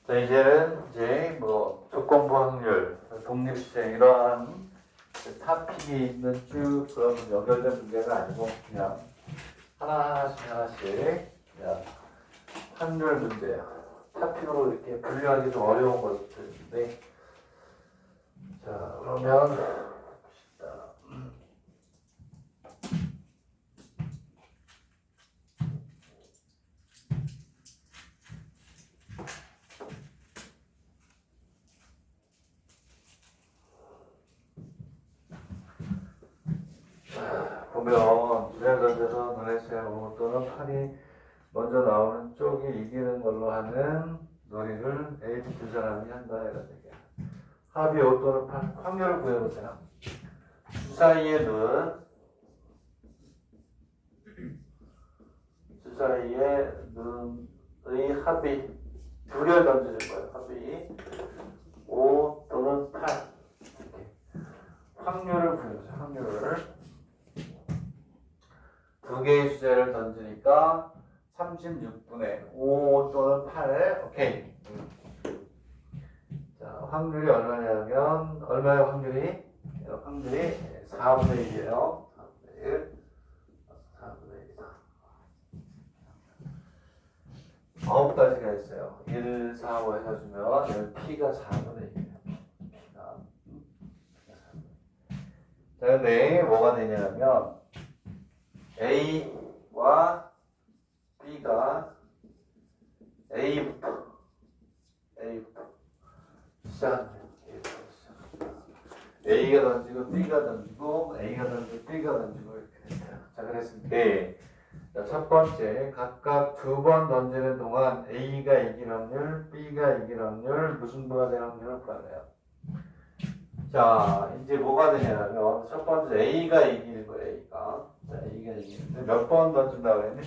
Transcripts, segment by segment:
자, 이제 뭐 조건부 확률, 독립시행 이러한 타픽이 있는 쭉 그런 연결된 문제가 아니고 그냥 하나씩 그냥 확률 문제야. 타픽으로 이렇게 분류하기 좀 어려운 것들인데, 자 그러면 봅시다. 보면 주례전제에서 너네세하고 또는 팔이 먼저 나오는 쪽이 이기는 걸로 하는 놀이를 A, B 두 사람이 한다 이런 얘기야. 합이 5 또는 8 확률을 구해보세요. 주사위의 눈의 합이 두 개를 던지는 거예요. 합이 5 또는 8 이렇게 확률을 구해보세요. 확률을 두 개의 수제를 던지니까 36분의 5 또는 8 오케이. 자, 확률이 얼마냐면 얼마의 확률이 4분의 1이에요. 4분의 1 9가지가 있어요. 1, 4, 5 해주면 여기 P가 4분의 1이에요. P가. 자, 근데 뭐가 되냐면 A와 B가 A부터 시작합니다. A가 던지고 B가 던지고 A가 던지고 B가 던지고 이렇게 됐어요. 자, 그랬을 때 첫 번째 각각 두 번 던지는 동안 A가 이길 확률, B가 이길 확률, 무슨 부가 될 확률을 구하래요. 자, 이제 뭐가 되냐면 첫 번째 A가 이기는 거예요. A가. 자, A가 이기는데 몇 번 던진다고 했니?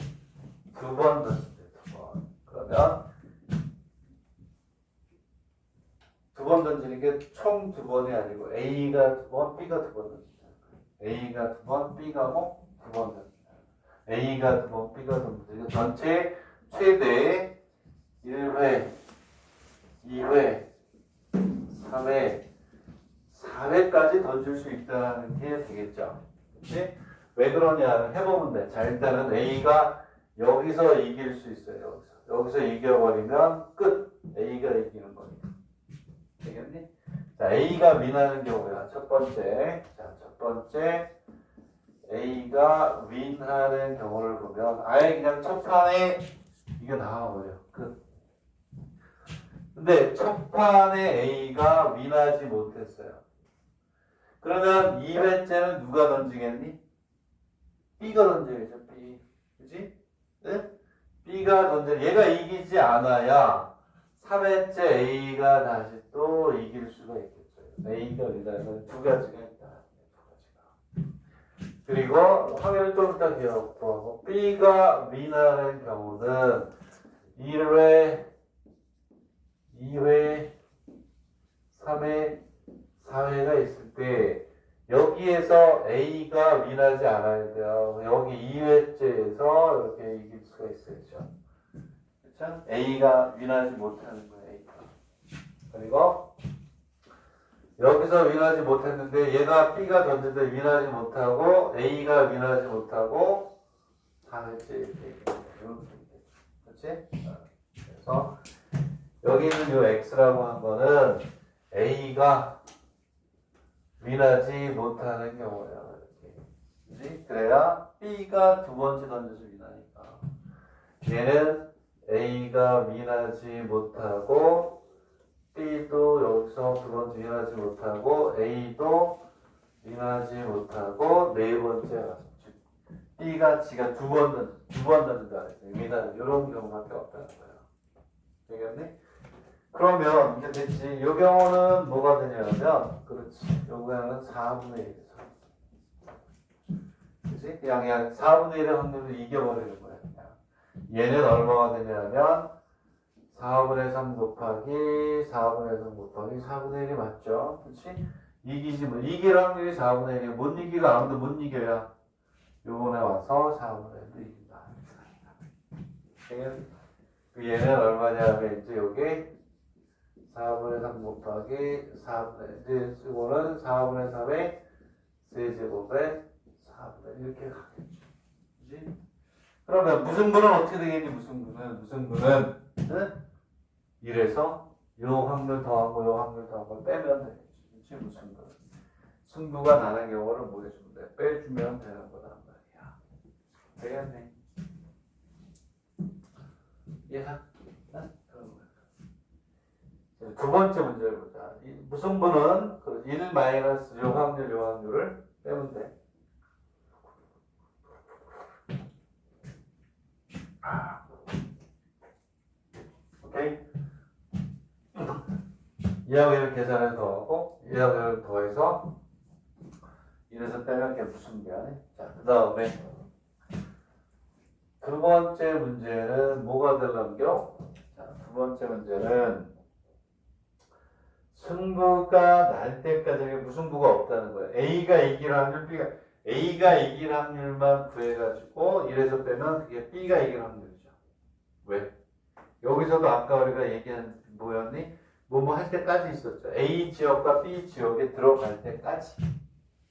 두 번 던진대. 두 번. 그러면 두 번 던지는 게 총 두 번이 아니고 A가 두 번, B가 두 번 던진다. A가 두 번, B가 두 번 던진다. A가 두 번, B가 두 번 던진다. 전체 최대 1회, 2회, 3회, 4회까지 던질 수 있다는 게 되겠죠. 그치? 왜 그러냐 해보면 돼. 자, 일단은 A가 여기서 이길 수 있어요. 여기서 이겨버리면 끝. A가 이기는 거니까. 되겠니? 자, A가 윈하는 경우야. 첫 번째. 자, 첫 번째. A가 윈하는 경우를 보면 아예 그냥 첫 판에 이게 나와버려. 끝. 근데 첫 판에 A가 윈하지 못했어요. 그러면 2회째는 누가 던지겠니? B가 던져야죠. B. 그치? 네? B가 던져. 얘가 이기지 않아야 3회째 A가 다시 또 이길 수가 있겠죠. A가 윈하는 두 가지가 있다. 두 가지가. 그리고 확률을 좀 이따 기억하고 B가 윈하는 경우는 1회, 2회, 3회, 4회가 있을 때 여기에서 A가 윈하지 않아야 돼요. 여기 2회째에서 이렇게 이길 수가 있어야죠. 그렇죠? A가 윈하지 못하는 거예요. A가. 그리고 여기서 윈하지 못했는데 얘가 B가 던졌는데 윈하지 못하고 A가 윈하지 못하고 4회째 이렇게 그렇지? 그래서 여기 있는 이 X라고 한 거는 A가 윈하지 못하는 경우예요. 이렇게. 그치? 그래야 B가 두 번째 던져서 윈하니까. 얘는 A가 윈하지 못하고 B도 여기서 두 번째 윈하지 못하고 A도 윈하지 못하고 네 번째 가서 B가 지가 두 번 던진다 그랬어요. 윈하는 이런 경우밖에 없다는 거예요. 되겠니? 그러면 이제 됐지. 이 경우는 뭐가 되냐면 그렇지. 이 경우는 4분의 1. 그치? 그냥 4분의 1의 확률로 이겨버리는 거야. 그냥. 얘는 얼마가 되냐면 4분의 3 곱하기 4분의 3 곱하기 4분의 1이 맞죠? 그렇지? 이기지 뭐 이길 확률이 4분의 1이야. 못 이기가 아무도 못 이겨야 요번에 와서 4분의 1도 이긴다. 그 얘는 얼마냐면 이제 요게 4분의 3 곱하기 4분의 이제 이거는 4분의 3의 세제곱에 4분의 1 이렇게 가겠죠. 그지? 그러면 무승부는 어떻게 되겠니? 무승부는 이래서 요 확률 더하고 요 확률 더하고 빼면 되겠지. 그치? 무승부. 승부가 나는 경우를 뭐 해주면 돼? 빼주면 되는 거란 말이야. 되겠네. 이해가? 두 번째 문제를 보자. 무승부는 1 마이너스 요 확률을 빼면 돼. 오케이? 이하고 1을 계산해서 더하고 이하고 1을 더해서 이래서 빼면 그게 무승부야. 자, 그 다음에 두 번째 문제는 뭐가 들어간겨? 자, 두 번째 문제는 승부가 날 때까지 무승부가 없다는 거예요. A가 이길 확률, A가 이길 확률만 구해가지고 이래서 빼면 그게 B가 이길 확률이죠. 왜? 여기서도 아까 우리가 얘기한 뭐였니? 뭐뭐 할 때까지 있었죠. A 지역과 B 지역에 들어갈 때까지.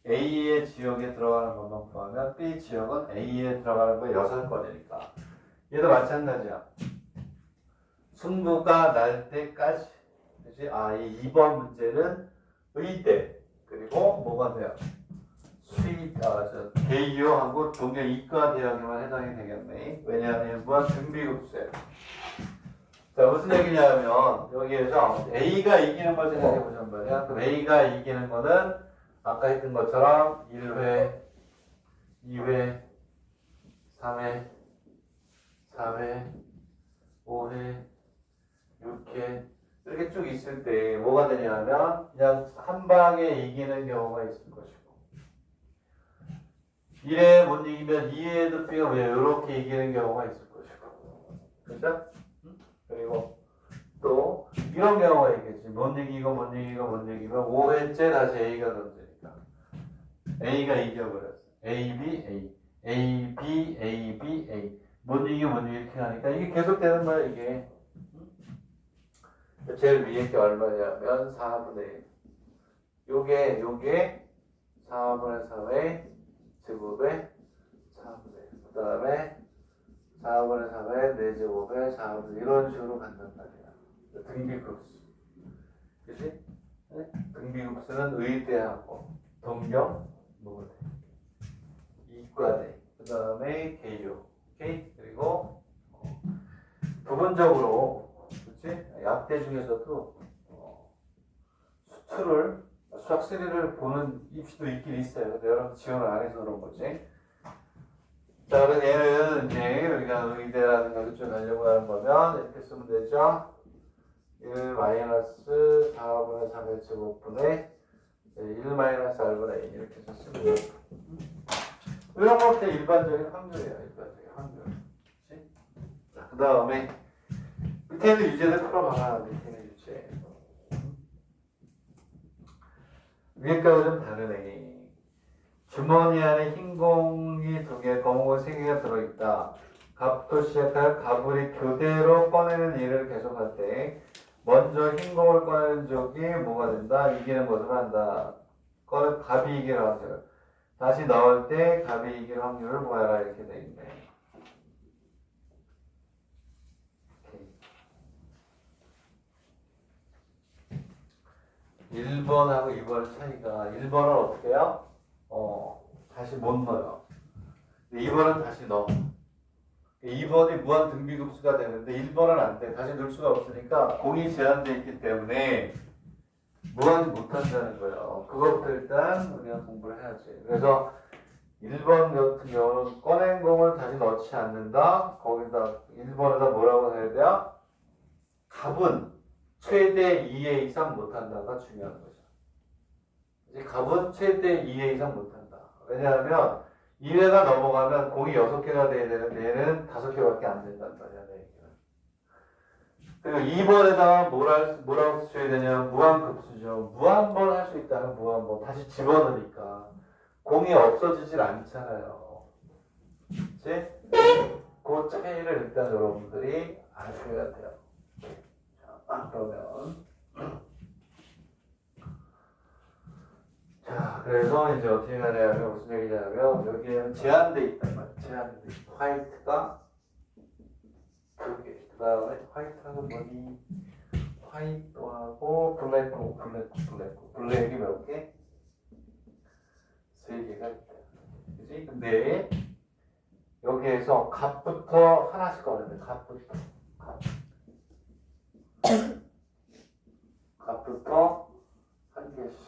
A의 지역에 들어가는 것만 구하면 B 지역은 A에 들어가는 거 6건이니까. 얘도 마찬가지야. 승부가 날 때까지. 그치? 이 2번 문제는 의대. 그리고 뭐가 돼요? 대유하고 동료 이과 대학에만 해당이 되겠네. 왜냐하면 무한 등비급수예요. 자, 무슨 얘기냐면 여기에서 A가 이기는 걸 생각해 보자는 말이야. 그럼 A가 이기는 거는 아까 했던 것처럼 1회, 2회, 3회, 4회, 5회, 6회 이렇게 쭉 있을 때 뭐가 되냐면 그냥 한 방에 이기는 경우가 있을 것이고 1회 못 이기면 2회도 B가 왜 이렇게 이기는 경우가 있을 것이고 그렇죠? 그리고 또 이런 경우가 있겠지. 못 이기면 5회째 다시 A가 던지니까 A가 이겨버렸어. A, B, A, A, B, A, B, A 못 이기면 이렇게 하니까 이게 계속되는 거야 이게. 제일 위에 게 얼마냐면 4분의 1 요게 4분의 3의 제곱에 4분의 1 그 다음에 4분의 3의 4제곱에 4분의 1 이런 식으로 간단 말이야. 등비급수. 그치? 네? 등비급수는 의대하고 동경 뭐가 돼? 이과대. 그 다음에 개요. 오케이? 그리고 부분적으로 그치? 약대 중에서도 수투를 수학스리를 보는 입시도 있긴 있어요. 근데 여러분 지원을 안 해서 그런 거지. 자, 그래서 얘는 이제 우리가 의대라는 걸 좀 하려고 하는 거면 이렇게 쓰면 되죠. 1 마이너스 4분의 3의 제곱분의 1 마이너스 R분의 2 이렇게 해서 쓰면 돼요. 이런 것도 일반적인 확률이에요. 일반적인 확률. 그치? 자, 그 다음에 밑에는 유제를 풀어봐라. 밑에는 유제. 위에까지 좀 다르네. 주머니 안에 흰 공이 2개, 검은 공 3개가 들어있다. 갑부터 시작할 갑을 교대로 꺼내는 일을 계속할 때 먼저 흰 공을 꺼내는 쪽이 뭐가 된다? 이기는 것을 한다. 갑이 이길 확률. 다시 넣을 때 갑이 이길 확률을 구하라 이렇게 돼 있네. 1번하고 2번 차이가 1번은 어떻게 해요? 다시 못 넣어요. 2번은 다시 넣어. 2번이 무한 등비급수가 되는데 1번은 안 돼. 다시 넣을 수가 없으니까 공이 제한되어 있기 때문에 무한히 못한다는 거예요. 그것부터 일단 우리가 공부를 해야지. 그래서 1번 같은 경우는 꺼낸 공을 다시 넣지 않는다. 거기다 1번에다 뭐라고 해야 돼요? 갑은 최대 2회 이상 못한다가 중요한 거죠. 이제 갑은 최대 2회 이상 못한다. 왜냐하면 2회가 넘어가면 공이 6개가 돼야 되는데 얘는 5개밖에 안 된단 말이야. 그리고 2번에다가 뭐라고 쓰셔야 되냐? 무한급수죠. 무한번 할 수 있다는 무한번. 다시 집어넣으니까. 공이 없어지질 않잖아요. 그치? 그 차이를 일단 여러분들이 아셔야 돼요. 자, 그러면. 자, 그래서 이제 어떻게 하냐면, 무슨 얘기냐면, 여기에는 제한돼 있단 말이에요. 제한돼 있고, 화이트가 두 개. 그 다음에 화이트하고 뭐니? 화이트하고 블랙하고 블랙이 몇 개? 세 개가 있다. 그지? 근데 여기에서 값부터 하나씩 꺼내야 값부터. 값부터 한 개씩.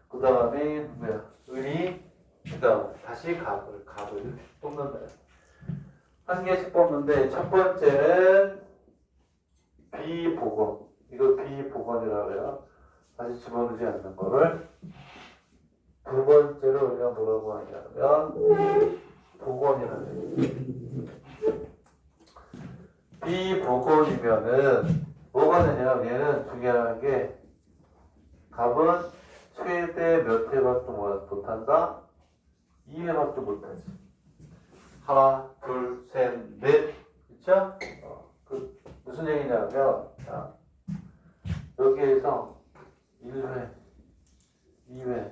그 다음에 누구야? 을이 그 다음 다시 값을 뽑는다. 한 개씩 뽑는데 첫 번째는 비복원. 이거 비복원이라고 해요. 다시 집어넣지 않는 거를. 두 번째로 우리가 뭐라고 하냐면 복원이라는 거예요. 비복원이면은 뭐가 되냐? 얘는 중요한 게 값은 최대 몇 회밖에 못한다? 2회밖에 못하지. 하나, 둘, 셋, 넷. 그쵸? 그 무슨 얘기냐면 자, 여기에서 1회, 2회,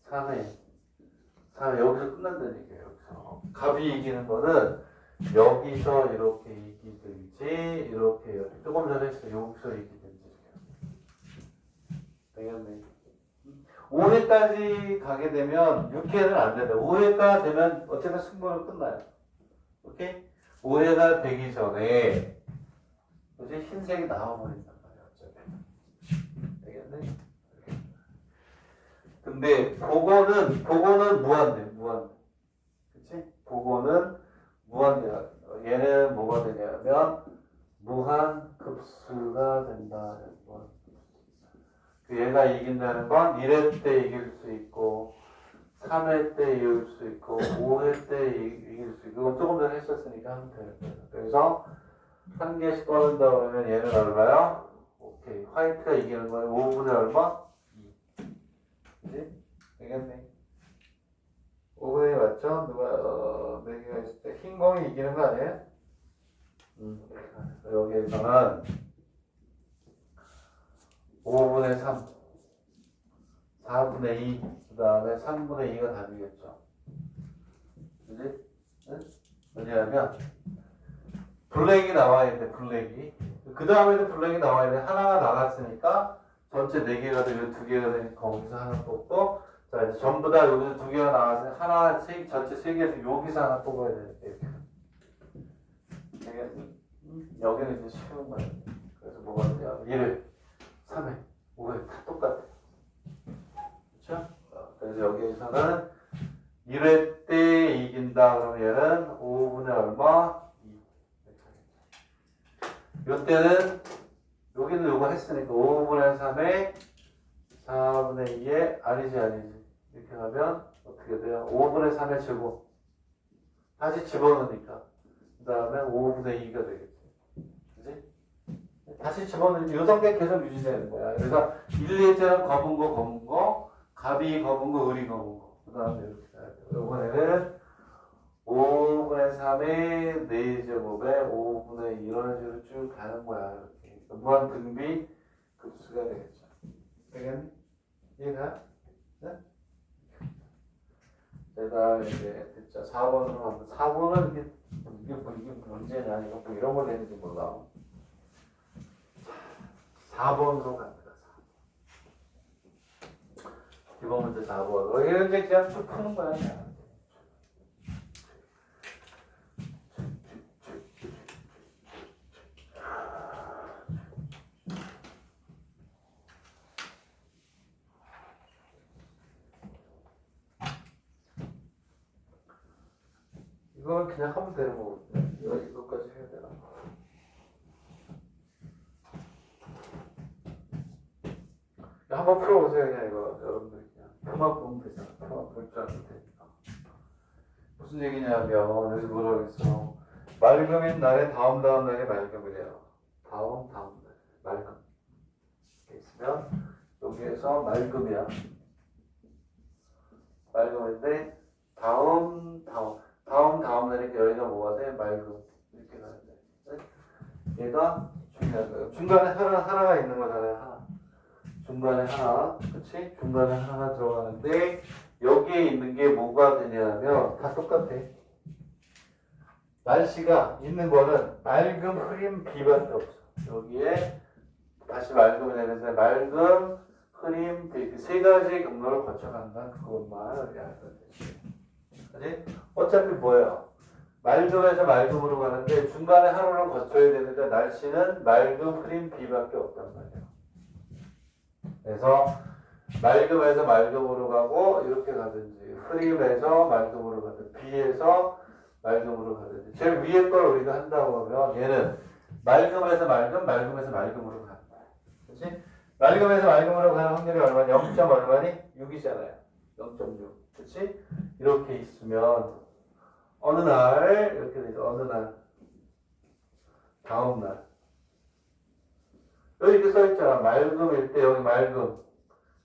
3회, 4회 여기서 끝난다는 얘기예요. 여기서. 값이 이기는 거는 여기서 이렇게 이기든지 이렇게 조금 전에 했어요. 여기서 이기든지. 되겠네. 5회까지 가게 되면 6회는 안 된다. 5회가 되면 어쨌든 승부는 끝나요. 오케이? 5회가 되기 전에 이제 흰색이 나와버린단 말이야. 어차피. 되겠네? 근데 복원은 무한대. 그치? 복원은 무한대. 얘는 뭐가 되냐면 무한급수가 된다. 얘가 이긴다는 건 1회 때 이길 수 있고 3회 때 이길 수 있고 5회 때 이길 수 있고 이건 조금 전에 했었으니까 하면 되는 거예요. 그래서 한 개씩 꺼낸다 그러면 얘는 얼마요? 오케이. 화이트가 이기는 거예요. 5분의 얼마? 2. 그치? 되겠네. 5분의 맞죠? 누가 4개가 있을 때 흰 공이 이기는 거 아니에요? 여기에서는 5분의 3, 4분의 2, 그 다음에 3분의 2가 답이겠죠. 그지? 응? 왜냐하면 블랙이 나와야 돼, 블랙이. 그 다음에도 블랙이 나와야 돼. 하나가 나갔으니까 전체 4개가 되고 2개가 되니까 거기서 하나 뽑고, 자, 이제 전부 다 여기서 2개가 나와서 전체 3개에서 여기서 하나 뽑아야 되니까 이렇게. 여기는 이제 쉬운 거예요. 그래서 뭐가 되냐. 1회, 3회, 5회 다 똑같아. 그렇죠? 그래서 여기에서는 1회 때 이긴다 그러면 얘는 5분의 얼마? 2. 이때는 여기는 요거 했으니까 5분의 3에 4분의 2에 아니지 이렇게 하면 어떻게 돼요? 5분의 3의 제곱 다시 집어넣으니까 그 다음에 5분의 2가 되겠지. 그치? 다시 집어넣으니까 이 단계 계속 유지되는 거야. 그래서 1, 2회째는 검은 거 갑이 검은 거, 을이 검은 거. 그 다음에 이렇게 가야 돼요. 이번에는 5분의 3의 4제곱에 5분의 2 이런 식으로 쭉 가는 거야. 이렇게. 무한 등비 급수가 되겠죠. 되겠니? 이해가? 네? 제가 이제 진짜 4번으로 하면 4번은 이게 문제냐 이거 뭐 이런 걸 내는지 몰라. 4번으로 갑니다. 4번. 기본 문제 4번으로. 이런 게 그냥 쭉 푸는 거야. 그냥. 이걸 그냥 하면 되는 거거든요. 이거까지 해야 되나? 한번 풀어보세요. 그냥 이거 여러분들 그냥 표만 보면 되잖아. 표만 볼 줄 알면 되니까. 무슨 얘기냐면 여기 뭐라고 했어? 맑음인 날에 다음 날이 맑음이래요. 다음 말. 맑음. 이렇게 있으면 여기에서 맑음이야. 맑음인데 다음 날이니까 여기가 뭐가 돼? 맑음. 이렇게 가야 돼. 네? 얘가 중요한 거예요. 중간에 하나가 있는 거잖아요. 하나. 중간에 하나. 그치? 중간에 하나가 들어가는데 여기에 있는 게 뭐가 되냐면 다 똑같아. 날씨가 있는 거는 맑음, 흐림, 비밖에 없어. 여기에 다시 맑음이 되는데 맑음, 흐림, 비. 그 세 가지 경로를 거쳐간다. 그것만 알면 되지. 그치? 어차피 뭐예요? 맑음에서 맑음으로 가는데 중간에 하루를 거쳐야 되는데 날씨는 맑음, 흐림, 비밖에 없단 말이에요. 그래서 맑음에서 맑음으로 가고 이렇게 가든지 흐림에서 맑음으로 가든지 비에서 맑음으로 가든지 제일 위에 걸 우리가 한다고 하면 얘는 맑음에서 맑음에서 맑음으로 가는 거야. 그렇지? 맑음에서 맑음으로 가는 확률이 얼마니? 0. 얼마니? 6이잖아요. 0.6. 그렇지? 이렇게 있으면 어느 날 이렇게 되죠. 어느 날 다음 날 여기 이렇게 써있잖아. 맑음일 때 여기 맑음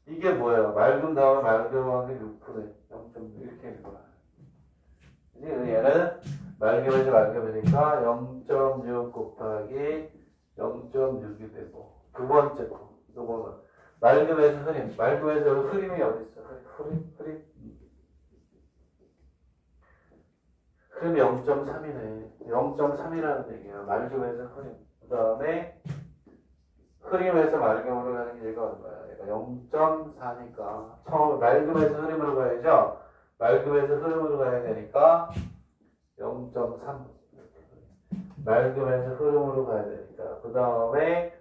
이게 뭐예요? 맑음 다음에 맑음 확률 6%, 0.6 이렇게 되는 거야. 얘는 맑음에서 맑음이니까 0.6 곱하기 0.6이 되고 두 번째 거 이거는 맑음에서 흐림 맑음에서 흐림이 어디 있어? 흐림 흐림이 0.3이네 0.3이라는 얘기야. 맑음에서 흐림 그 다음에 흐림에서 맑음으로 가는 게 얘가 얼마야? 얘가 0.4니까 처음 맑음에서 흐림으로 가야죠. 맑음에서 흐름으로 가야 되니까 0.3 맑음에서 흐름으로 가야 되니까 그 다음에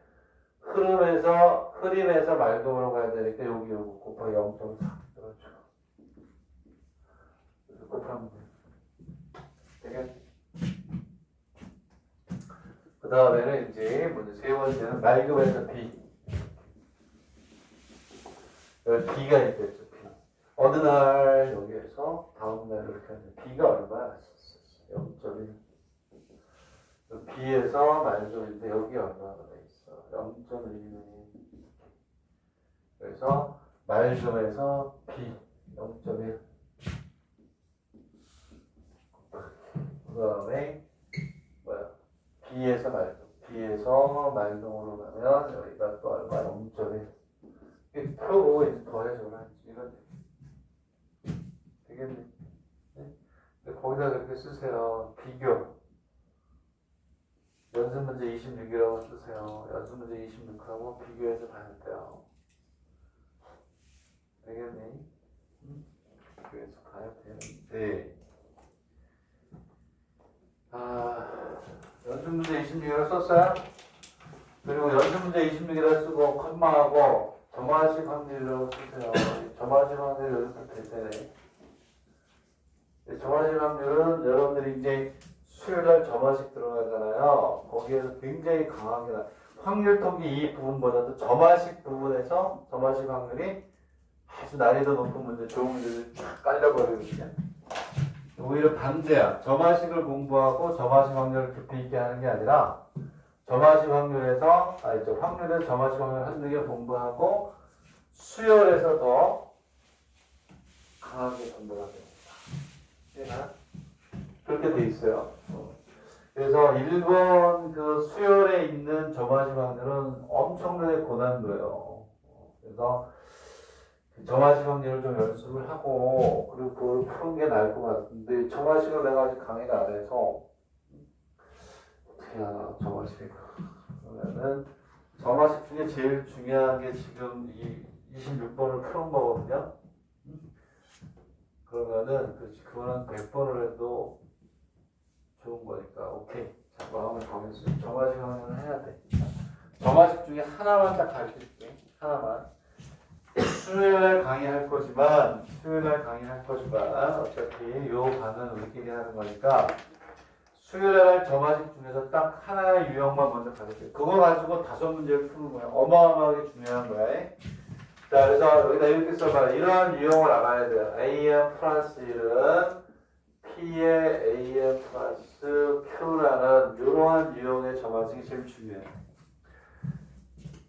흐림에서 맑음으로 가야 되니까 여기 곱하기 0.4 그렇죠. 곱하면 되겠지. 그 다음에는 이제 먼저 세 번째는 맑음에서 비 여기 비가 있겠죠. 비 어느 날 여기에서 다음 날 이렇게 하면 비가 얼마야? 0.1 B에서 맑음인데 여기 얼마나 돼 있어? 0.1. 그래서 맑음에서 B 0.1. 그 다음에 뭐야? B에서 맑음으로 가면 여기가 또 얼마? 0.1. 이 표로 이제 더해줘라. 이건 되겠네. 네? 거기다 그렇게 쓰세요. 비교. 연습 문제 26이라고 쓰세요. 연습 문제 26하고 비교해서 가야 돼요. 알겠니? 비교해서 가야 되는데 연습 문제 26이라고 썼어요? 그리고 연습 문제 26이라고 쓰고 컴마하고 점화식 확률이라고 쓰세요. 점화식 확률이 여기서 될 테네. 점화식 확률은 여러분들이 이제 수요일날 점화식 들어가잖아요. 거기에서 굉장히 강하게 확률 통계 이 부분보다도 점화식 부분에서 점화식 확률이 아주 난이도 높은 문제, 좋은 문제를 쫙 깔려버리거든요. 오히려 반대야. 점화식을 공부하고 점화식 확률을 깊이 있게 하는 게 아니라 점화식 확률에서 확률에서 점화식 확률을 한두 개 공부하고 수열에서 더 강하게 공부하게 됩니다. 그렇게 돼 있어요. 그래서 1번 그 수열에 있는 점화식 확률은 엄청나게 고난도예요. 그래서 점화식 확률을 좀 연습을 하고 그리고 그걸 푸는 게 나을 것 같은데 점화식을 내가 아직 강의를 안 해서 어떻게 하나 점화식 그러면은 점화식 중에 제일 중요한 게 지금 이 26번을 푸는 거거든요. 그러면은 그거는 100번을 해도 좋은 거니까 오케이. 자, 마음을 정해서 점화식 하면 해야 돼. 점화식 중에 하나만 딱 가르쳐줄게. 하나만. 수요일날 강의할 거지만 어차피 요 반은 우리끼리 하는 거니까 수요일날 점화식 중에서 딱 하나의 유형만 먼저 가르쳐줄게. 그거 가지고 5문제를 푸는 거야. 어마어마하게 중요한 거야. 자, 그래서 여기다 이렇게 써봐. 이러한 유형을 알아야 돼요. AM 플러스 1은 P의 AM 플러스 Q라는 이러한 유형의 점화식이 제일 중요해요.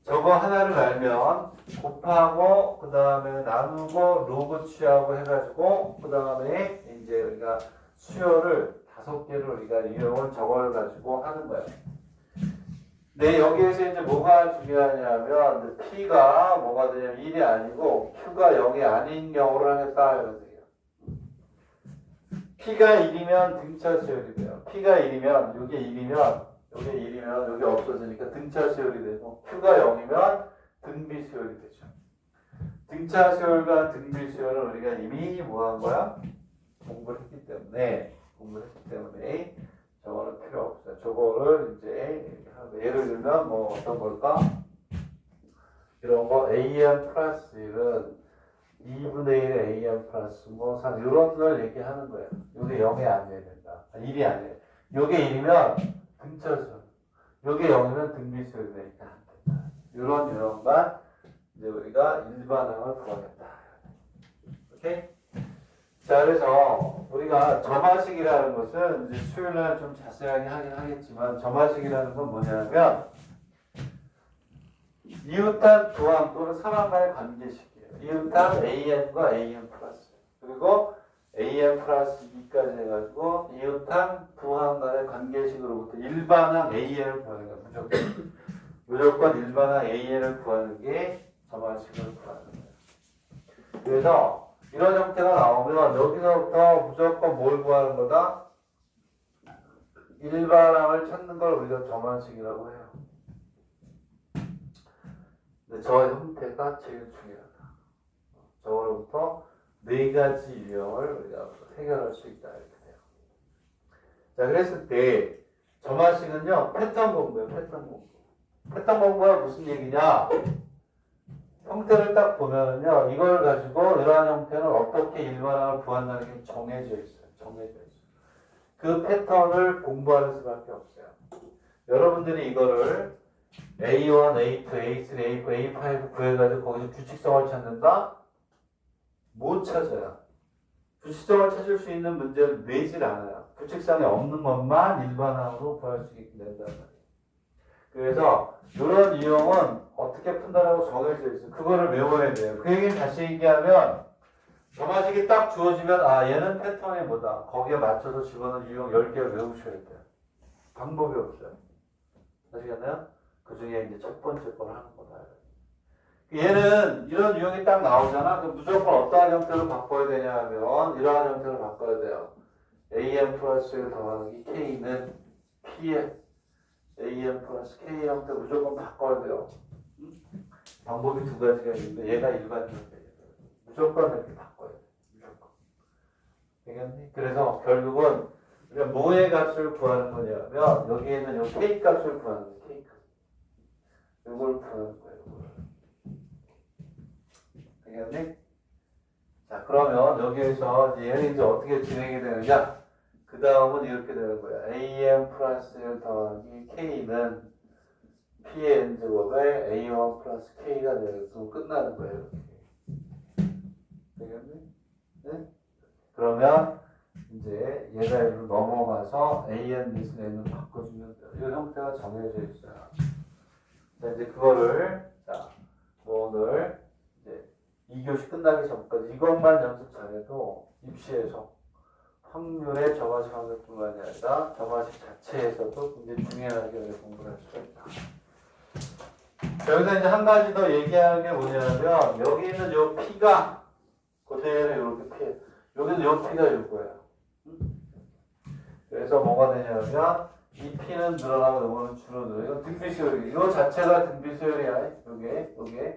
저거 하나를 알면 곱하고 그 다음에 나누고 로그 취하고 해가지고 그 다음에 이제 우리가 수열을 5개를 우리가 이용을 저걸 가지고 하는 거예요. 네, 여기에서 이제 뭐가 중요하냐면 P가 뭐가 되냐면 1이 아니고 Q가 0이 아닌 경우를 하겠다 이런 얘기예요. P가 1이면 등차 수열이 돼요. P가 1이면 이게 1이면 이게 1이면 여기 없어지니까 등차 수열이 되고 Q가 0이면 등비 수열이 되죠. 등차 수열과 등비 수열은 우리가 이미 뭐 한 거야? 공부를 했기 때문에 저거는 필요 없어요. 저거를 이제 예를 들면 뭐 어떤 걸까? 이런 거 AN 플러스 1은 2분의 1의 AN 플러스 뭐 이런 걸 얘기하는 거예요. 이게 0이 아니어야 된다. 1이 아니에요. 이게 1이면 등차수열. 이게 0이면 등비수열이 되니까 안 된다. 이런 유형만 이제 우리가 일반항을 구하겠다. 오케이? 자, 그래서 우리가 점화식이라는 것은 이제 수요일날 좀 자세하게 하긴 하겠지만 점화식이라는 건 뭐냐면 이웃한 두항 또는 사람 간의 관계식이에요. 이웃한 AN과 AN 플러스 그리고 AN 플러스 2까지 해가지고 이웃한 두항 간의 관계식으로부터 일반항 AN을 구하는 거예요. 무조건 일반항 AN을 구하는 게 점화식을 구하는 거예요. 그래서 이런 형태가 나오면 여기서부터 무조건 뭘 구하는 거다? 일반항을 찾는 걸 우리가 점화식이라고 해요. 근데 저 형태가 제일 중요하다. 저거로부터 4가지 유형을 우리가 해결할 수 있다 이렇게 돼요. 자, 그랬을 때 점화식은요 패턴 공부예요. 패턴 공부가 무슨 얘기냐? 형태를 딱 보면은요, 이걸 가지고 이러한 형태는 어떻게 일반항을 구한다는 게 정해져 있어요. 그 패턴을 공부하는 수밖에 없어요. 여러분들이 이거를 A1, A2, A3, A4, A5 구해가지고 거기서 규칙성을 찾는다? 못 찾아요. 규칙성을 찾을 수 있는 문제를 내질 않아요. 규칙성이 없는 것만 일반항으로 구할 수 있게 된단 말이에요. 그래서 이런 유형은 어떻게 푼다라고 정해져 있어요. 그거를 외워야 돼요. 그 얘기는 다시 얘기하면 점화식이 딱 주어지면 얘는 패턴이 뭐다. 거기에 맞춰서 집어넣은 유형 10개를 외우셔야 돼요. 방법이 없어요. 아시겠나요? 그 중에 이제 첫 번째 걸 하는 거다. 얘는 이런 유형이 딱 나오잖아. 그럼 무조건 어떠한 형태로 바꿔야 되냐 하면 이러한 형태로 바꿔야 돼요. AM 플러스 1 더하기 K는 P에 AM 플러스 K 형태 무조건 바꿔야 돼요. 방법이 2가지가 있는데 얘가 일반형태예요. 무조건 이렇게 바꿔야 돼요. 무조건. 되겠니? 그래서 결국은 우리가 뭐의 값을 구하는 거냐면 여기에는 요 K 값을 구하는 거예요. K 값. 이걸 구하는 거예요. 되겠니? 자, 그러면 여기에서 얘는 이제 어떻게 진행이 되느냐? 그 다음은 이렇게 되는 거야. AM 플러스 1 더하기 K는 P의 n제곱에 A1 플러스 K가 되면 끝나는 거예요. 되겠니? 네? 그러면 이제 얘가 이리로 넘어가서 AN 대신 N을 바꿔주면 돼요. 이 형태가 정해져 있어요. 자, 이제 그거를 뭐 오늘 이제 2교시 끝나기 전까지 이것만 연습 잘해도 입시에서 확률의 점화식 확률뿐만이 아니라 점화식 자체에서도 굉장히 중요하게 공부를 할 수가 있다. 여기서 이제 한 가지 더 얘기하는 게 뭐냐면 여기 있는 요 P가 그대로 이렇게 P, 여기는 요 P가 이거예요. 그래서 뭐가 되냐면 이 P는 늘어나고 이거는 줄어들어요. 이건 등비수열이, 이거 자체가 등비수열이야. 요게 오케이?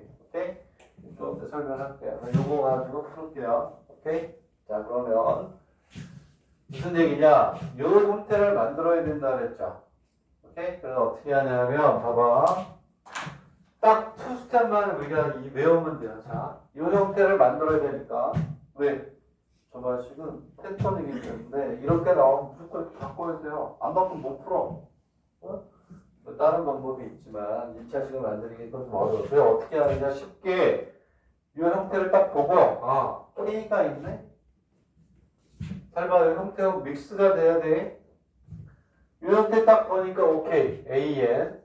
좀 더 설명할게요. 요거 가지고 풀을게요. 오케이? 자, 그러면 무슨 얘기냐? 요 형태를 만들어야 된다 그랬죠. 오케이? 그래서 어떻게 하냐면 봐봐. 딱 투 스텝만 우리가 외우면 돼요. 자, 이 형태를 만들어야 되니까 왜? 점화식은 패턴이기 때문에 이렇게 나오면 무조건 이렇게 바꿔야 돼요. 안 바꾸면 못 풀어. 뭐 다른 방법이 있지만 1차식을 만들기가 좀 어려워요. 그래서 어떻게 하느냐? 쉽게 이 형태를 딱 보고 K가 있네? 잘 봐요. 형태가 믹스가 돼야 돼. 이 형태 딱 보니까 오케이. AN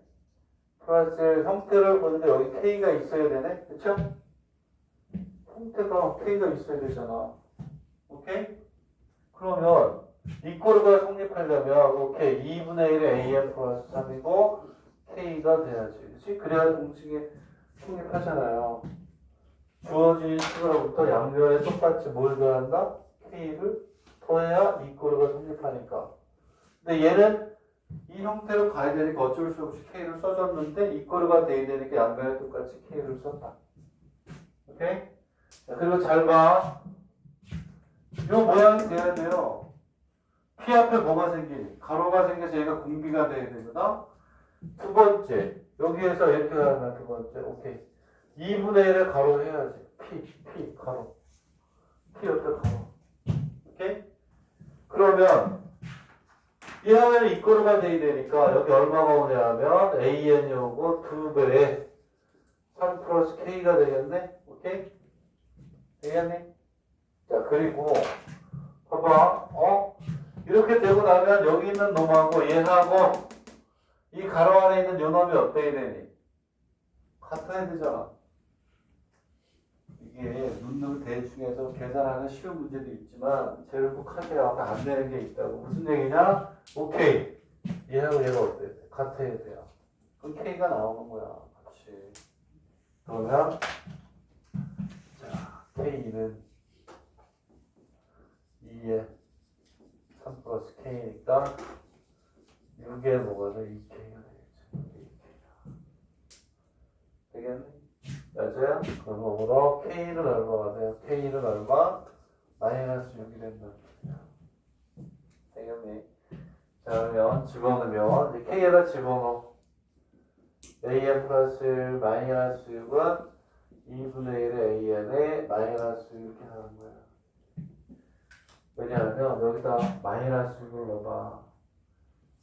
플러스 형태를 보는데 여기 K가 있어야 되네? 그쵸? 형태가 K가 있어야 되잖아. 오케이? 그러면 이꼬르가 성립하려면 오케이 2분의 1의 AM 플러스 3이고 K가 돼야지. 그치? 그래야 공식이 성립하잖아요. 주어진 식으로부터 양변에 똑같이 뭘 더한다? K를 더해야 이꼬르가 성립하니까. 근데 얘는 이 형태로 가야 되니까 어쩔 수 없이 K를 써줬는데 이꼬르가 돼야 되니까 양변에 똑같이 K를 썼다. 오케이? 자, 그리고 잘 봐. 이 모양이 돼야 돼요. P 앞에 뭐가 생기니? 가로가 생겨서 얘가 공비가 돼야 되거든. 두 번째. 여기에서 이렇게 하면 두 번째. 오케이. 2분의 1을 가로 해야지. P, 가로. P 옆에 가로. 오케이? 그러면 얘하면 이꼬르가 돼야 되니까 여기 얼마가 오냐면 AN이 오고 2배에 3 플러스 K가 되겠네? 오케이? 되겠네? 자, 그리고 봐봐. 이렇게 되고 나면 여기 있는 놈하고 얘하고 이 가로 안에 있는 요 놈이 어때야 되니? 같아야 되잖아. 이게 눈으로 대충해서 계산하는 쉬운 문제도 있지만 제일 꼭 하세요. 안 되는 게 있다고. 무슨 얘기냐? 오케이. 얘하고 얘가 어때야 돼? 같아야 돼요. 그럼 K가 나오는 거야. 그렇지. 그러면 자, K는 2에 3 플러스 K니까 6에 뭐가 돼? 2K가 되겠지. 2K가. 되겠네? 맞아요? 그러므로 K는 얼마가 돼요? K는 얼마? 마이너스 6이 된다. 되겠네? 자, 그러면 집어넣으면 이제 K에다 집어넣어. AN 플러스 마이너스 6은 2분의 1의 AN에 마이너스 이렇게 하는 거야. 왜냐하면 여기다 마이너스 6을 넣어봐.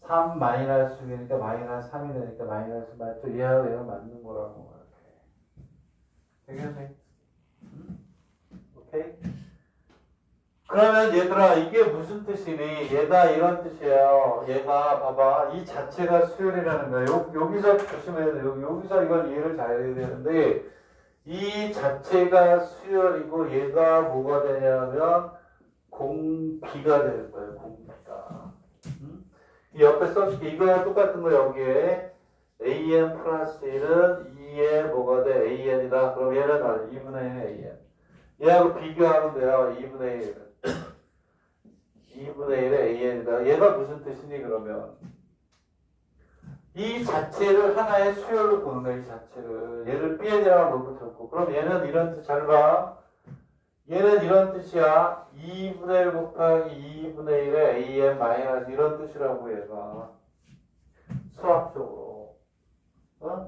3 마이너스 6이니까 마이너스 3이 되니까 마이너스 맞죠? 얘하고 얘가 맞는 거라고. 되겠네? 오케이? 그러면 얘들아 이게 무슨 뜻이니? 얘가 이런 뜻이에요. 얘가 봐봐 이 자체가 수열이라는 거야. 여기서 조심해야 돼. 여기서 이걸 이해를 잘 해야 되는데 이 자체가 수열이고 얘가 뭐가 되냐면 공비가 되는 거예요. 공비가. 이 옆에 써줄게. 이거랑 똑같은 거 여기에 AN 플러스 1은 2에 뭐가 돼? AN이다. 그럼 얘는 2분의 1 AN. 얘하고 비교하면 돼요. 2분의 1. 2분의 1의 AN이다. 얘가 무슨 뜻이니 그러면? 이 자체를 하나의 수열로 보는 거야. 이 자체를. 얘를 BN이라고 놓고 그럼 얘는 이런 뜻 잘 봐. 얘는 이런 뜻이야. 2분의 1 곱하기 2분의 1의 AN 마이너스 이런 뜻이라고 얘가. 수학적으로.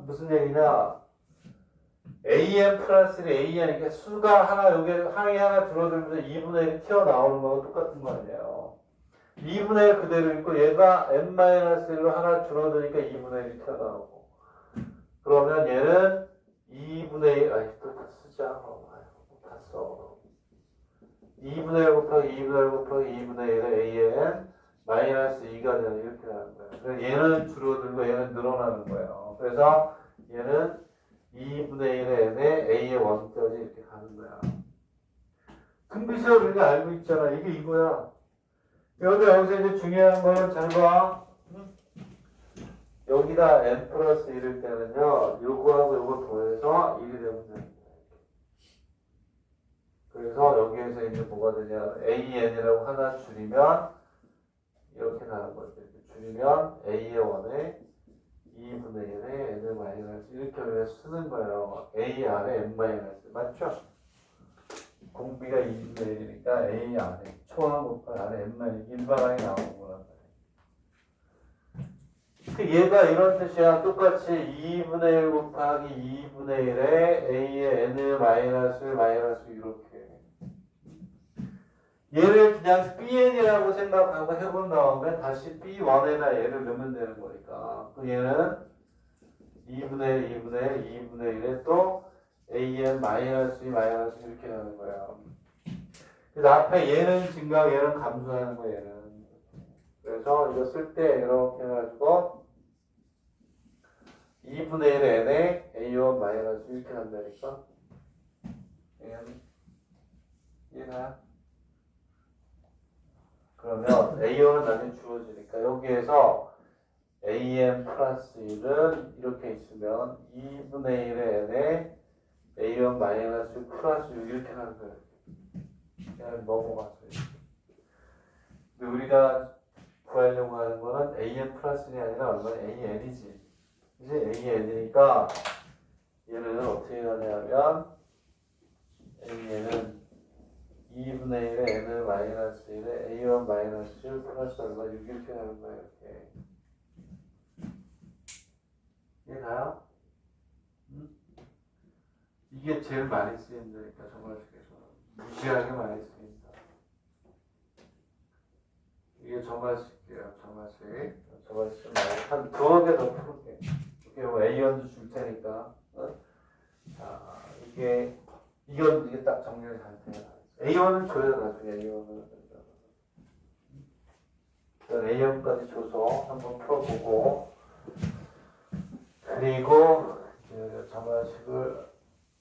무슨 얘기냐? AN 플러스 1 AN 이렇게 수가 하나 여기 항이 하나 줄어들면서 2분의 1이 튀어나오는 거하고 똑같은 거 아니에요. 2분의 1 그대로 있고 얘가 n-1로 하나 줄어드니까 2분의 1이 튀어나오고 그러면 얘는 2분의 1 아니 또 다 쓰자. 다 써. 2분의 1 곱하기 2분의 1 곱하기 2분의 1의 AN 마이너스 2가 되는 이렇게 나는 거예요. 그래서 얘는 줄어들고 얘는 늘어나는 거예요. 그래서 얘는 2분의 1의 n에 a의 원까지 이렇게 가는 거야. 등비수열 우리가 알고 있잖아. 이게 이거야. 여기서 이제 중요한 거는 잘 봐. 여기다 n 플러스 1일 때는요. 요거하고 요거 더해서 1이 되면 돼. 그래서 여기에서 이제 뭐가 되냐. an이라고 하나 줄이면 이렇게 나는 거죠. 줄이면 a의 원에 2분의 1에 n을 마이너스 이렇게 왜 쓰는 거예요. a 안에 n 마이너스 맞죠? 공비가 2분의 1이니까 a 안에 초항 곱하기 안에 n 마이너스 일반항이 나오는 거란 말이에요. 얘가 이런 뜻이야. 똑같이 2분의 1 곱하기 2분의 1에 a의 n을 마이너스 이렇게 얘를 그냥 bn이라고 생각하고 해본 다음에 다시 b1에다 얘를 넣으면 되는 거니까 얘는 2분의 1, 2분의 1, 2분의 1에 또 an 마이너스 이렇게 하는 거예요. 그래서 앞에 얘는 증가하고 얘는 감소하는 거예요. 얘는. 그래서 이거 쓸 때 이렇게 해가지고 2분의 1 n에 a1 마이너스 이렇게 한다니까. 이해가요? 그러면 a1은 나중에 주어지니까 여기에서 am 플러스 1은 이렇게 있으면 2분의 1의 n에 a1 마이너스 플러스 6 이렇게 하는 거예요. 그냥 넘어갔어요. 근데 우리가 구하려고 하는 거는 am 플러스 1이 아니라 얼마나 an이지. 이제 an이니까 얘는 어떻게 하냐면 a는 2분의 1에 n을 마이너스 1에 a1 마이너스 1 플러스 얼마 6 이렇게 하는 거예요. 이렇게. 이해가요? 이게 제일 많이 쓰인다니까 정말식에서 무시하게 많이 쓰인다. 이게 정말식이에요. 정말식 말고 한 두어 개 더 풀게. 이게 뭐 A연도 줄 테니까. 자, 이게 딱 정렬이 잘 돼요. A1은 줘요 나중에 A1은. A1까지 줘서 한번 풀어보고 그리고 이제 정말식을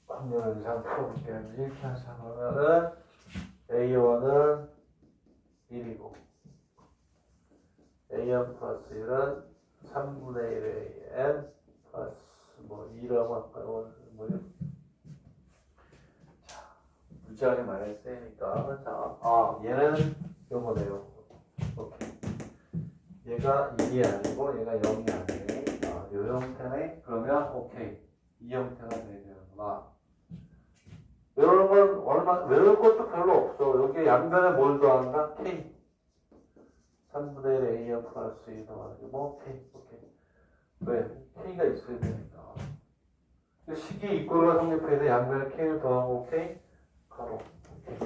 확률을 이상 풀어볼게요. 이렇게 하자면은 A1은 1이고 AN 플러스 1은 3분의 1의 AN 플러스 뭐 2라고 할까요? 뭐요? 자, 무지하게 많이 쓰니까 자, 얘는 요거네요. 오케이. 얘가 1이 아니고 얘가 0이 아니네. 요 형태네. 그러면 오케이. 이 형태가 되는구나. 외우는 건 외울 것도 별로 없어. 여기 양변에 뭘 더한다? K. 3분의 1 AN 플러스 2 더하고 K. 오케이. 왜? K가 있어야 되니까. 식이 이꼴과 성립해서 양변에 K를 더하고 K. 가로. 오케이.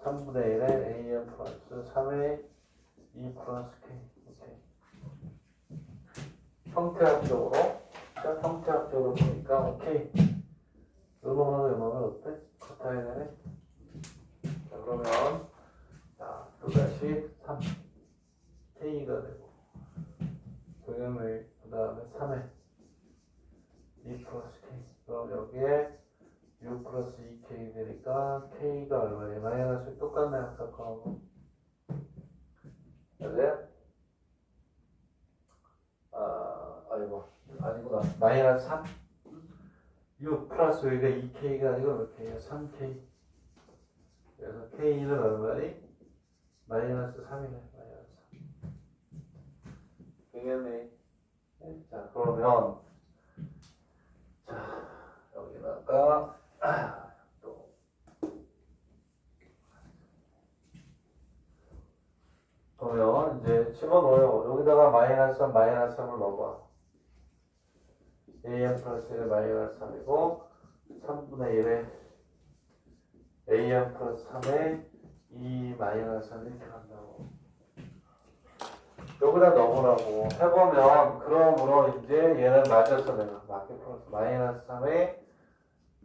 3분의 1에 AN 플러스 3에 2 플러스 K. 오케이. 형태학적으로 보니까 오케이. 요놈하면 어때? 커타이네. 자, 그러면 자, 또다시 3 K가 되고 동형의 그 다음에 3에 2 플러스 K. 그럼 여기에 6 플러스 2K 되니까 K가 얼마예요? 마이너스 똑같네 아까 거하고. 그래? 아니구나. 마이너스 3? 6 플러스 여기가 2K가 아니고 몇 K야? 3K. 그래서 K는 얼마니? 마이너스 3이네. 마이너스 3. 되겠네. 자, 그러면 자, 여기다가 또 그러면 이제 집어넣어요. 여기다가 마이너스 3, 마이너스 3을 넣어봐. AN 플러스 1에 마이너스 3이고 3분의 1에 AN 플러스 3에 2 마이너스 3 이렇게 간다고. 여기다 넣으라고 해보면 그러므로 이제 얘는 맞았어 내가 맞게 풀었어. 마이너스 3에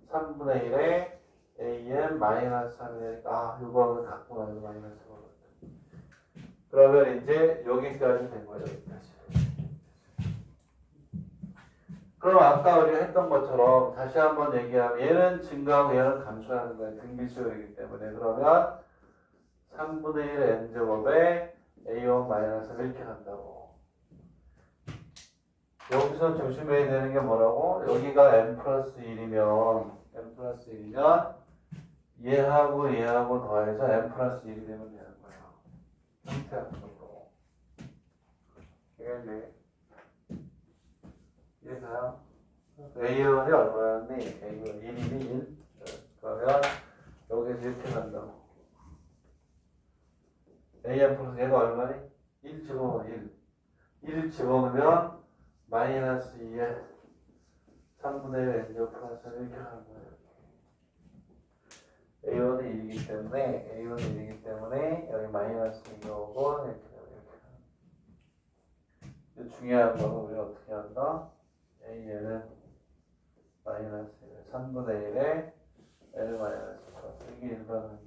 3분의 1에 AN 마이너스 3이니까 이거는 갖고 가는 마이너스 3. 그러면 이제 여기까지 된 거예요. 여기까지. 그럼 아까 우리가 했던 것처럼 다시 한번 얘기하면 얘는 증가하고 얘는 감소하는 거예요. 등비수열이기 때문에. 그러면 3분의 1 n제곱에 a1 마이너스 이렇게 간다고. 여기서 조심해야 되는 게 뭐라고? 여기가 n 플러스 1이면 얘하고 더해서 n 플러스 1이 되면 되는 거예요. 형태학적으로. 이게 이해가요? A1이 얼마였니? A1 1이니 1? 그러면 여기서 이렇게 간다고. AN 플러스 얘가 얼마니? 1 집어넣어 1. 1 집어넣으면 마이너스 2에 3분의 1 n제곱 플러스 이렇게 하는 거예요. A1이 1이기 때문에 여기 마이너스 2가 오고 이렇게 하는. 중요한 거는 우리가 어떻게 한다? A는 마이너스 3분의 1에 L 마이너스 플러스 이게 일반은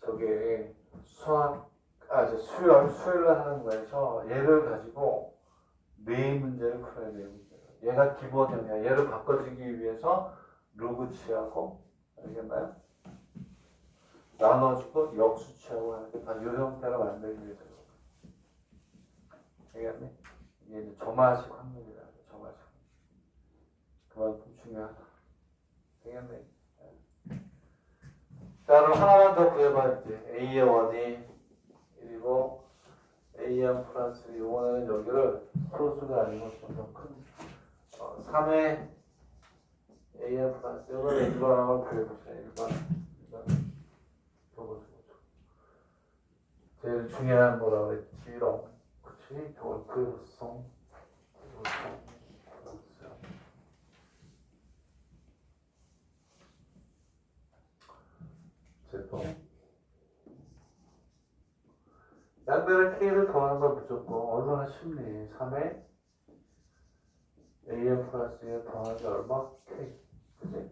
저게 수학 수요일 날 하는 거에서 얘를 가지고 네 문제를 풀어야 돼요. 얘가 기본형이야. 얘를 바꿔주기 위해서 로그 취하고, 알겠나요? 나눠주고 역수 취하고 하는 게 다 이 형태로 만들기 위해서. 알겠니? 이게 이제 점화식 확률이라는 거야. 점화식. 그만큼 중요하다. 알겠니? 자, 그럼 하나만 더 구해봐. 이제 A의 원이 1이고 AN 플러스 이번에는 여기를 소수가 아니고 좀 더 큰 3의 AN 플러스 이거는 1번 한번 구해보세요. 1번 제일 중요한 뭐라 그랬지? 그치? 교육성 제도 양변의 K를 더하는 건 무조건 얼마나 쉽니? 3의 AN 플러스 1 더하기 얼마? K 그치?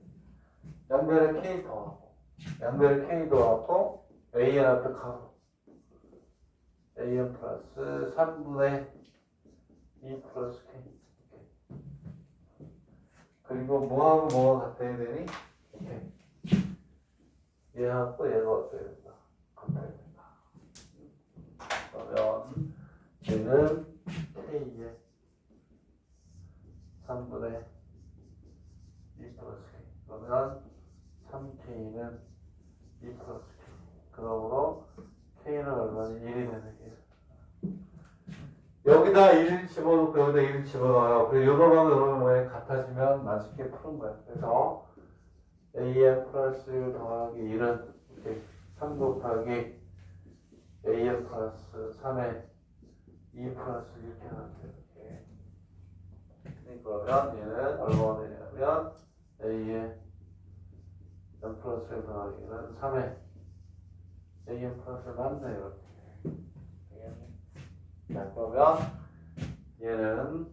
양변의 K 더하고 양변의 K 더하고 AN 앞에 가로 AN 플러스 3분의 2 플러스 K 그리고 뭐하고 뭐가 같아야 되니? K 얘하고 얘가 어때야 된다? 같아야 된다. 그러면 얘는 K의 3분의 2 플러스 K 그러면 3K는 2 플러스 K 그러므로 K는 얼마니? 1이 되는 게 여기다 1을 집어넣고 여기다 1을 집어넣어요. 그리고 요거하고 요거는 왜 같아지면 맛있게 푸는 거야. 그래서 AN 플러스 1 더하기 1은 이렇게 3 곱하기 AN 플러스 3에 2 플러스 이렇게 나왔어요. 이렇게. 그러면 얘는 얼마가 되냐면 A의 N 플러스 1 더하기 1은 3에 AN 플러스 맞네 이렇게. 자, 그러면 얘는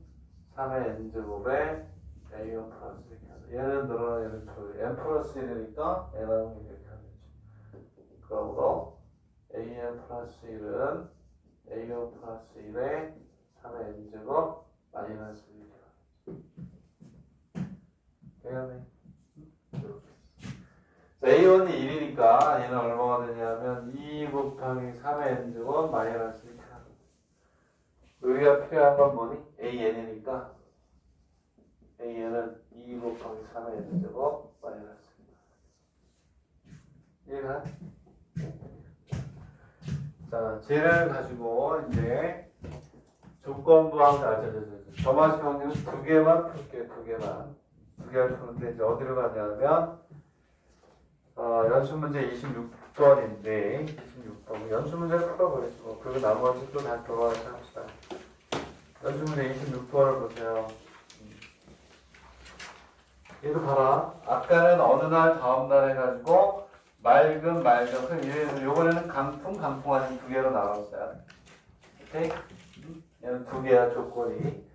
3의 n제곱에 a1 플러스 이렇게 하죠. 얘는 늘어나 얘는 줄여. n 플러스 1이니까 n하고 이렇게 하겠지. 그러므로 an 플러스 1은 a1 플러스 1에 3의 n제곱 마이너스 이렇게 하겠지. 되겠네. a1이 1이니까 얘는 얼마가 되냐면 2 곱하기 3의 n제곱 마이너스 이렇게 하는 우리가 필요한 건 뭐니? AN이니까 AN은 2 곱하기 3의 n제곱 마이너스 1가 자, 쟤를 가지고 이제 조건부하고 점화식 확률은 두 개만 풀게 두 개를 푸는데 이제 어디로 가냐면 연습 문제 26번인데 26번 연습 문제를 풀어보겠습니다. 그리고 나머지 또 다시 돌아와서 합시다. 연습 문제 26번을 보세요. 얘도 봐라. 아까는 어느 날 다음 날 해가지고 맑은 그럼 요번에는 강풍 아닌 두 개로 나눴어요. 오케이? 얘는 두 개야 조건이.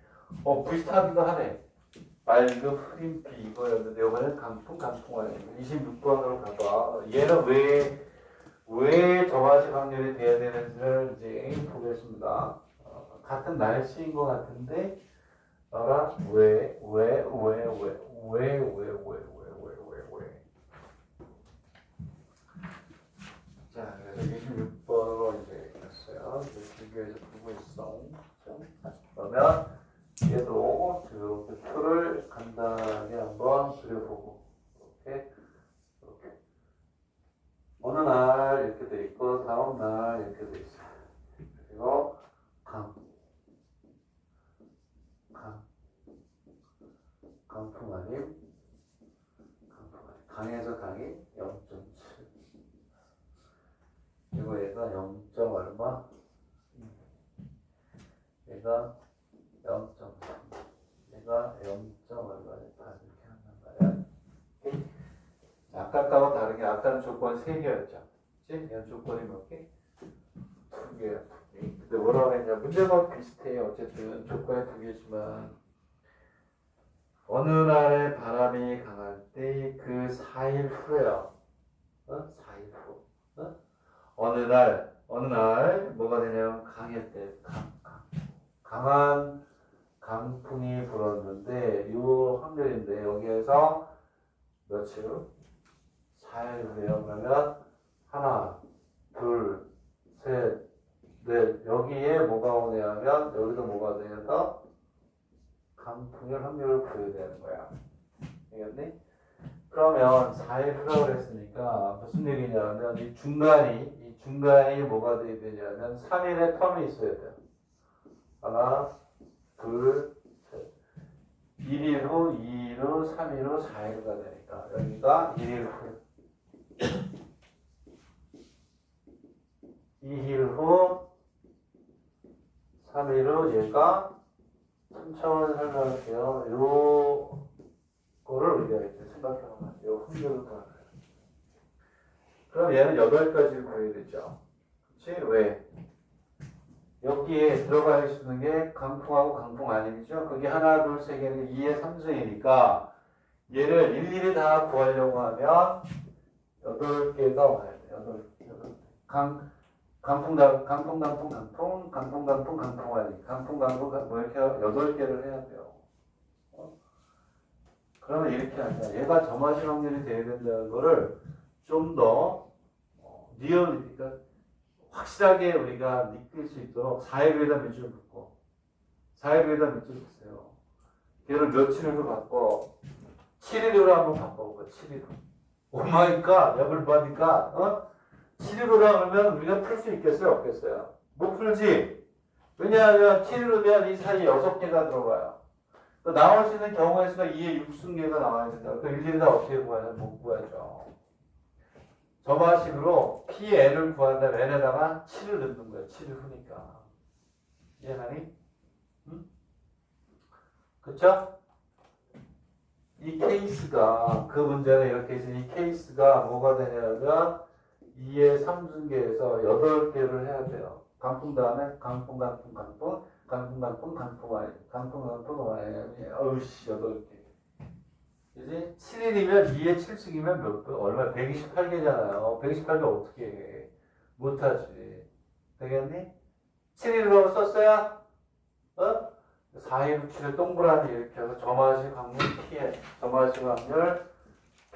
비슷하기도 하네. 맑은 흐린 비 이거였는데 요번에는 강풍 아닌 26번으로 가봐. 얘는 왜 정화식 확률이 돼야 되는지를 이제 보겠습니다. 같은 날씨인 것 같은데 알아? 왜? 자, 그래서 26번으로 이제 했어요. 비교해서 보고 있어. 그러면 얘도 이렇게 표를 간단하게 한번 그려보고 이렇게 어느 날 이렇게 돼 있고 다음 날 이렇게 돼 있어요. 그리고 강풍 아님 강에서 강이 0.7 그리고 얘가 0. 얼마? 얘가 0.3 얘가 0. 얼마 다 이렇게 한단 말이야. 아까 거하고 다르게 아까는 조건이 3개였죠. 그치? 얘는 조건이 몇 개? 2개야. 근데 뭐라고 했냐 문제가 비슷해요. 어쨌든 조건이 2개지만 어느 날에 바람이 강할 때 그 4일 후에요. 4일 후. 어느 날 어느 날 뭐가 되냐면 강했대. 강한 강풍이 불었는데 요 확률인데 여기에서 며칠 후? 4일 후에요. 그러면 하나, 둘, 셋, 넷. 여기에 뭐가 오냐면 여기도 뭐가 되어서 강풍의 확률을 구해야 되는 거야. 알겠니? 그러면 4일 후라고 그랬으니까 무슨 얘기냐면 이 중간이 뭐가 돼야 되냐면 3일의 텀이 있어야 돼요. 하나, 둘, 셋. 1일 후, 2일 후, 3일 후, 4일 후가 되니까 여기가 1일 후. 2일 후, 3일 후, 얘가 3차원 설명할게요. 요 거를 우리가 이제 생각해보면 요 확률을 구하는 거예요. 그럼 얘는 8가지를 구해야 되죠. 그치? 왜? 여기에 들어가 있는 게 강풍하고 강풍 아니죠? 그게 하나, 둘, 세 개는 2의 3승이니까 얘를 일일이 다 구하려고 하면 8개가 와야 돼. 8개. 강풍, 아니. 강풍, 뭐 이렇게 8개를 해야 돼요. 그러면 이렇게 하자. 얘가 점화시 확률이 돼야 된다는 거를 좀 더 그러니까 확실하게 우리가 느낄 수 있도록 4일 위에다 밑줄 긋고 4일 위에다 밑줄 긋어요. 걔를 며칠로 바꿔 7일으로 한번 바꿔보고 7일로. 오마이갓 everybody가 7일로라 그러면 우리가 풀 수 있겠어요? 없겠어요? 못 풀지. 왜냐하면 7일로면 이 사이에 6개가 들어가요. 나올 수 있는 경우의 수가 2의 6승계가 나와야 된다. 그 일일이 다 어떻게 구하냐? 못 구하죠. 점화식으로 PN을 구한 다음에 N에다가 7을 넣는 거예요. 7일 후니까. 이해가니? 응? 그쵸? 이 케이스가, 그 문제는 이렇게 있어요. 이 케이스가 뭐가 되냐면 2의 3승계에서 8개를 해야 돼요. 강풍 다음에 강풍 아니. 어우씨, 8개. 그지? 7일이면 2의 7승이면 몇 분? 얼마? 128개잖아요. 128개 어떻게 해? 못하지. 되겠니? 7일로 썼어요? 어? 4일 7일 동그라미 이렇게 해서 점화식 확률 피해. 점화식 확률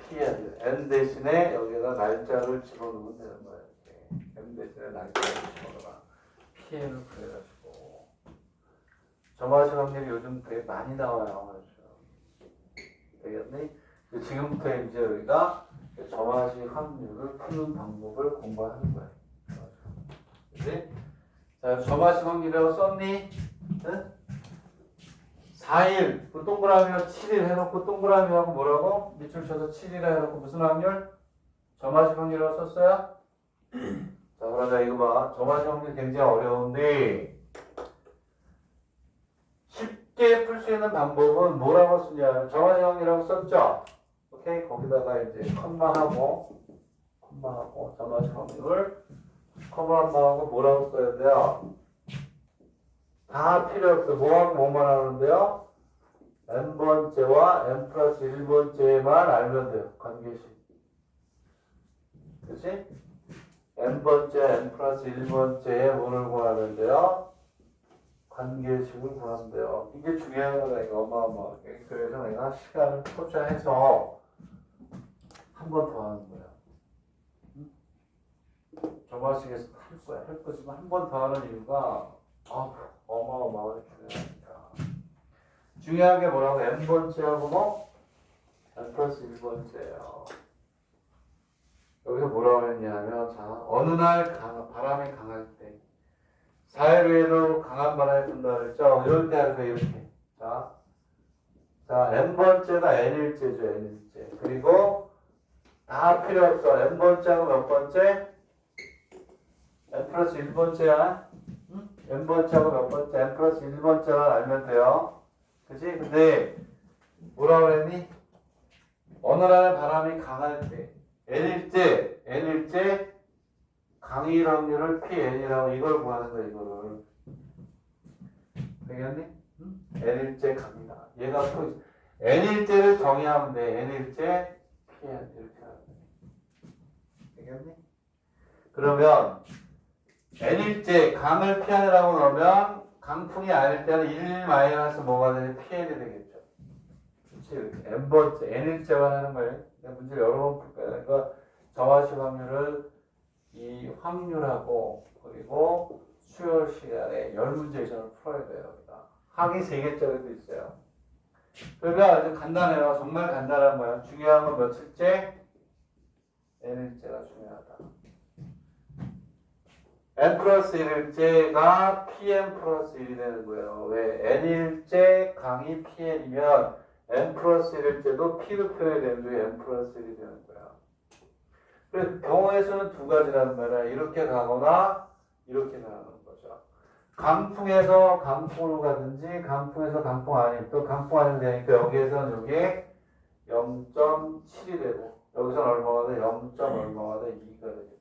피해. N 대신에 여기다 날짜를 집어넣으면 되는 거예요. 이렇게. N 대신에 날짜를 집어넣어라. 피해를 구해가지고. 점화식 확률이 요즘 되게 많이 나와요. 되겠니? 지금부터 이제 우리가 점화식 확률을 푸는 방법을 공부하는 거예요. 그치? 자, 점화식 확률이라고 썼니? 응? 4일, 그 동그라미로 7일 해놓고 동그라미하고 뭐라고? 밑줄 쳐서 7일 해놓고 무슨 확률? 점화식 확률이라고 썼어요? 자, 그러자 이거 봐. 점화식 확률 굉장히 어려운데 쉽게 풀 수 있는 방법은 뭐라고 쓰냐? 점화식 확률이라고 썼죠? 오케이? 거기다가 이제 컴마하고 점화식 확률 컴마하고 뭐라고 써야 돼요? 다 필요 없어요. 뭐하고 뭐만 하는데요? n번째와 n 플러스 1번째만 알면 돼요. 관계식. 그치? n번째, n 플러스 1번째에 뭐를 구하면 돼요? 관계식을 구하면 돼요. 이게 중요한 거다. 이거 어마어마하게. 그래서 내가 시간을 투자해서 한 번 더 하는 거야. 점화식에서 할 거야. 할 거지만 한 번 더 하는 이유가 어마어마하게 중요하니까. 중요한 게 뭐라고? n번째하고 뭐? n 플러스 1번째예요. 여기서 뭐라고 했냐면 자, 어느 날 바람이 강할 때 4일 후에도 강한 바람이 분다 그랬죠? 이럴 때 하는 거 이렇게. 자, n번째가 n일째죠. n일째. 그리고 다 필요 없어. n번째하고 몇 번째? n 플러스 1번째야. n번째하고 몇 번째? n 플러스 1번째만 알면 돼요. 그치? 근데 뭐라고 그랬니? 어느 날에 바람이 강할 때 n일째 강의 확률을 pn이라고 이걸 구하는 거야. 이거를 되겠니? n일째 강이다. 얘가 또 n일째를 정의하면 돼. n일째 pn 이렇게 하면 돼. 되겠니? 그러면 n일제 강을 pn이라고 넣으면 강풍이 아닐 때는 1 마이너스 뭐가 되니 pn이 되겠죠. 그렇지? 이렇게 n번째 n일제만 하는 거예요. 문제 여러 번 풀 거예요. 그러니까 정화시 확률을 이 확률하고 그리고 수요 시간에 10문제 이상을 풀어야 돼요. 여기다. 항이 3개짜리도 있어요. 그러니까 아주 간단해요. 정말 간단한 거예요. 중요한 건 며칠째? n일제가 중요하다. n 플러스 1일째가 pn 플러스 1이 되는 거예요. 왜? n일째 강이 pn이면 n 플러스 1일째도 p로 표현이 되는 게 n 플러스 1이 되는 거야. 그래서 경우의 수는 두 가지란 말이야. 이렇게 가거나 이렇게 가는 거죠. 강풍에서 강풍으로 가든지 강풍에서 강풍 아닌 또 강풍 아니면 되니까 여기에서는 여기에 0.7이 되고 여기서는 얼마가 돼? 0. 얼마가 돼? 2가 되겠죠.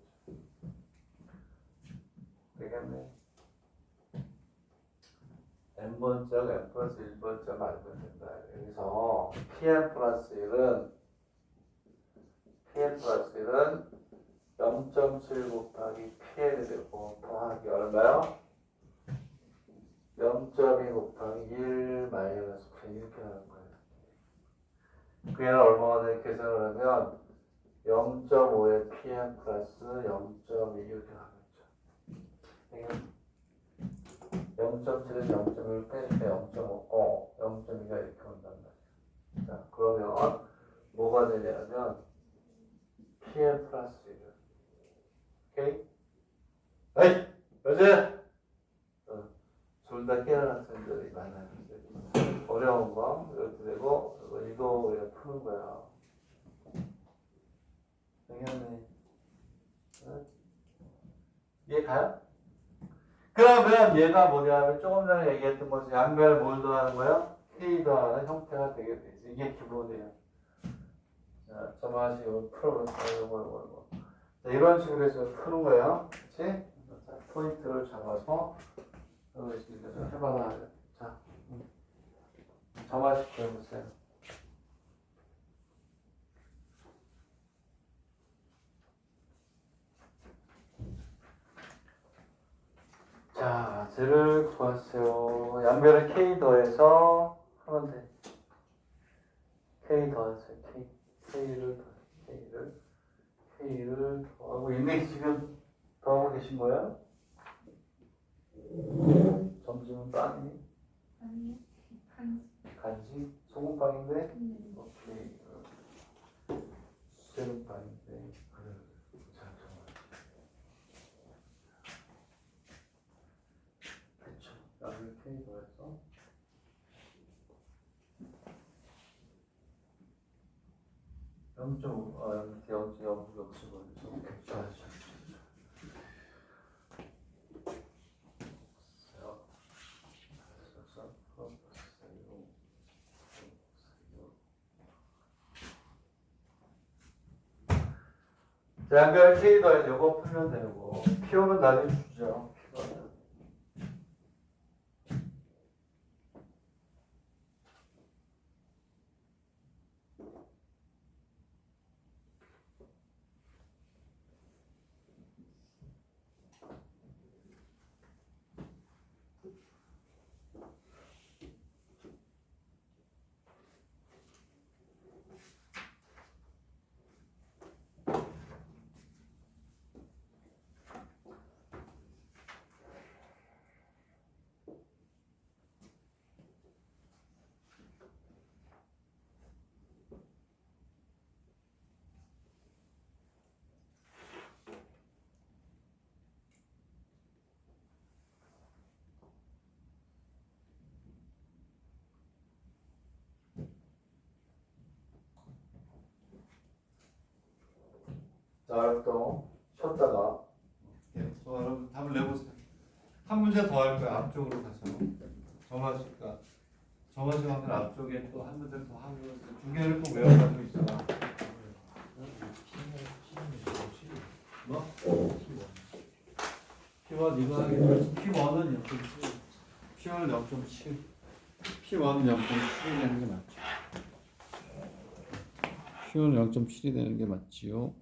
되겠네. n번째하고 n 플러스 1번째 알면 된다. 여기서 pn 플러스 1은 0.7 곱하기 pn이 되고 더하기 얼마요? 0.2 곱하기 1 마이너스 p 이렇게 하는 거예요. 그게 얼마가 돼? 계산을 하면 0.5의 pn 플러스 0.2 이렇게 하겠죠. 0.7은 0.1 빼니까 0.5, 0.2가 이렇게 온단 말이야. 자, 그러면 뭐가 되냐면 pn 플러스 1. 오케이? 에이! 여자! 둘 다 깨어난 학생들이 많아요. 어려운 거 이렇게 되고 이거 그냥 푸는 거야. 당연히. 이해 가요? 그러면 얘가 뭐냐면 조금 전에 얘기했던 것이 양변에 뭘 더하는 거야? K 더하는 형태가 되게 되지. 이게 기본이에요. 자, 저만식 풀어보세요. 이거. 자, 이런 식으로 해서 푸는 거예요. 그치? 자, 포인트를 잡아서 좀 해봐라. 자, 저만식 해보세요. 자, 쟤를 구하세요. 양변에 K 더해서 하면 돼. K 더하세요. K를 더하고 있네. 지금 더하고 계신 거야? 점심은 빵이? 아니요. 간식? 소금빵인데? 오케이. 수제는 빵인데. 자, 그쵸. 양변에 K 더해서 0.5, 0.065. 오케이, 좋아요. 자, 양변 K 더해서 요거 풀면 되고 P오는 나중에 주죠. P는. 자, 또 쉬었다가 여러분 답을 내보세요. 한 문제 더 할 거야. 앞쪽으로 가서 저마식 하면 앞쪽에 또 한 문제 더 하고 두 개를 꼭 외워가지고 있어라. 뭐? P1 이거 하겠다. P1은 0.7. P1은 0.7. P1은 0.7이 되는 게 맞죠. P1은 0.7이 되는 게 맞지요.